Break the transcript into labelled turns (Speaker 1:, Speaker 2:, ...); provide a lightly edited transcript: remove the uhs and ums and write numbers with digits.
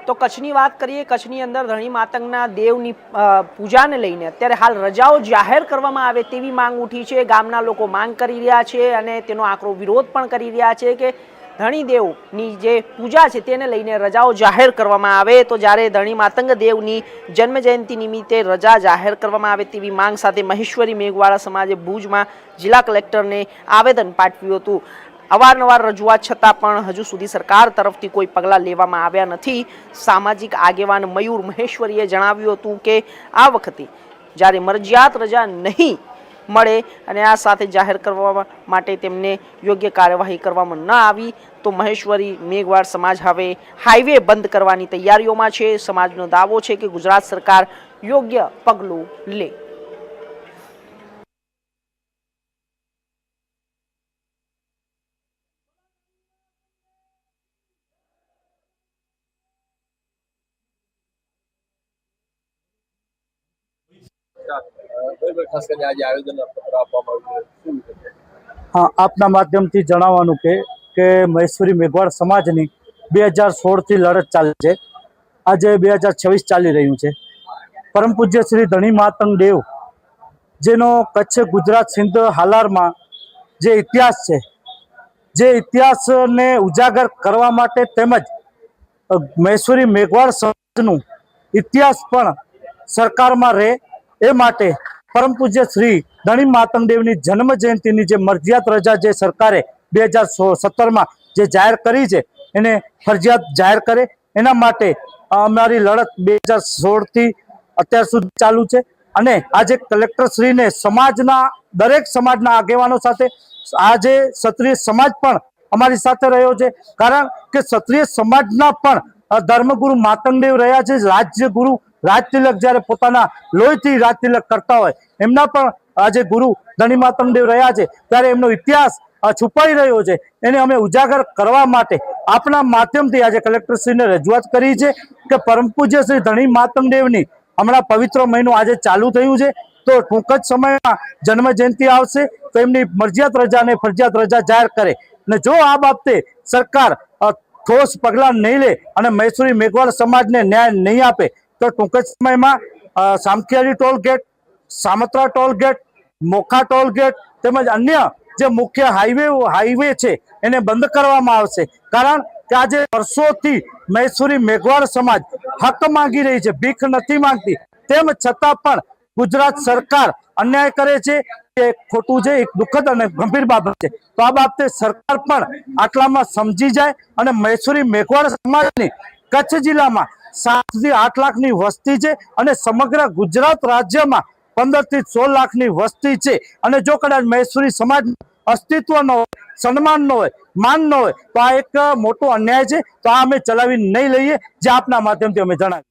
Speaker 1: તો કચ્છની વાત કરીએ, કચ્છની અંદર ધણી માતંગના દેવની પૂજાને લઈને અત્યારે હાલ રજાઓ જાહેર કરવામાં આવે તેવી માંગ ઉઠી છે। ગામના લોકો માંગ કરી રહ્યા છે અને તેનો આકરો વિરોધ પણ કરી રહ્યા છે કે ધણી દેવની જે પૂજા છે તેને લઈને રજાઓ જાહેર કરવામાં આવે। તો જ્યારે ધણી માતંગ દેવની જન્મજયંતિ નિમિત્તે રજા જાહેર કરવામાં આવે તેવી માંગ સાથે મહેશ્વરી મેઘવાળા સમાજે ભુજમાં જિલ્લા કલેક્ટરને આવેદન પાઠવ્યું હતું। અવારનવાર રજૂઆત છતાં પણ હજુ સુધી સરકાર તરફથી કોઈ પગલાં લેવામાં આવ્યા નથી। સામાજિક આગેવાન મયુર મહેશ્વરીએ જણાવ્યું હતું કે આ વખતે જ્યારે મરજિયાત રજા નહીં મળે અને આ સાથે જાહેર કરવા માટે તેમને યોગ્ય કાર્યવાહી કરવામાં ન આવી તો મહેશ્વરી મેઘવાળ સમાજ હવે હાઈવે બંધ કરવાની તૈયારીઓમાં છે। સમાજનો દાવો છે કે ગુજરાત સરકાર યોગ્ય પગલું લે।
Speaker 2: हाँ, आपना माध्यम थी जणाववानुं के महेश्वरी मेघवाड़ समाजनी 2016 थी लड़त चाले छे। आज 2026 चाली रह्युं छे। परम पूज्य श्री धणी मातंग देव जेनो कच्छ गुजरात सिंध हालार में जे इतिहास छे, जे इतिहास ने उजागर करवा माटे तेमज महेश्वरी मेघवाड़ समाजनुं इतिहास पण सरकार में रहे ए माटे परम पूज्य श्री धणी मातंग देवनी जन्म जयंती जे मरजियात रजा जे सरकारे 2017 में जे जाहिर करी छे एने फरजियात जाहिर करे एना माटे अमारी लड़त 2016 थी अत्यार सुधी चालू छे। अने आजे कलेक्टर श्री ने समाजना दरेक समाजना आगेवानो साथे आजे क्षत्रिय समाज पण अमारी साथे रह्यो छे। कारण के क्षत्रिय समाजना पण धर्मगुरु मातंग देव रह्या छे। राज्य गुरु राजतिलक ज्यारे पोताना लोहीथी राजतिलक करता होय एमना पण आज गुरु धणी मातंग देव रह्या छे त्यारे एमनो इतिहास छुपाई रह्यो छे एने अमे उजागर करवा माटे आपना माध्यमथी आज कलेक्टर श्री ने रजूआत करी छे के परम पूज्य श्री धणी मातंग देवनी हमणां पवित्र महीनो आज चालू थयुं छे तो टूंक ज समयमां जन्म जयंती आवशे तो एमनी मरजियात रजा ने फरजियात रजा जाहिर करे ने जो आ बाबते सरकार ठोस पगला नहीं ले अने महेश्वरी मेघवाड़ समाज ने न्याय नहीं आपे तो टूंक ज समयमां Samakhiali toll gate, Samatra toll gate, Mokha toll gate तेमज अन्य जे मुख्य हाईवे छे एने बंद करवामां आवशे। कारण के आज वर्षोथी महेश्वरी मेघवाड़ समाज हक मांगी रही है, भीख नहीं मांगती, तेम छतां पण गुजरात सरकार अन्याय करे छे ए खोटुं छे, एक दुखद अने गंभीर बाबत छे। तो आ बाबते सरकार पण आटलामां समजी जाय अने महेश्वरी मेघवाड़ समाजनी कच्छ जिल्लामां 7 થી 8 લાખની वस्ती है और समग्र गुजरात राज्य में 15 થી 16 લાખની वस्ती है। और जो कदाच महेश्वरी समाज अस्तित्व न हो, सन्मान न हो, मान न हो तो आ एक मोटो अन्याय है। तो आ अमे चलावी नहीं लईए जे आपना माध्यमथी अमे जणावी।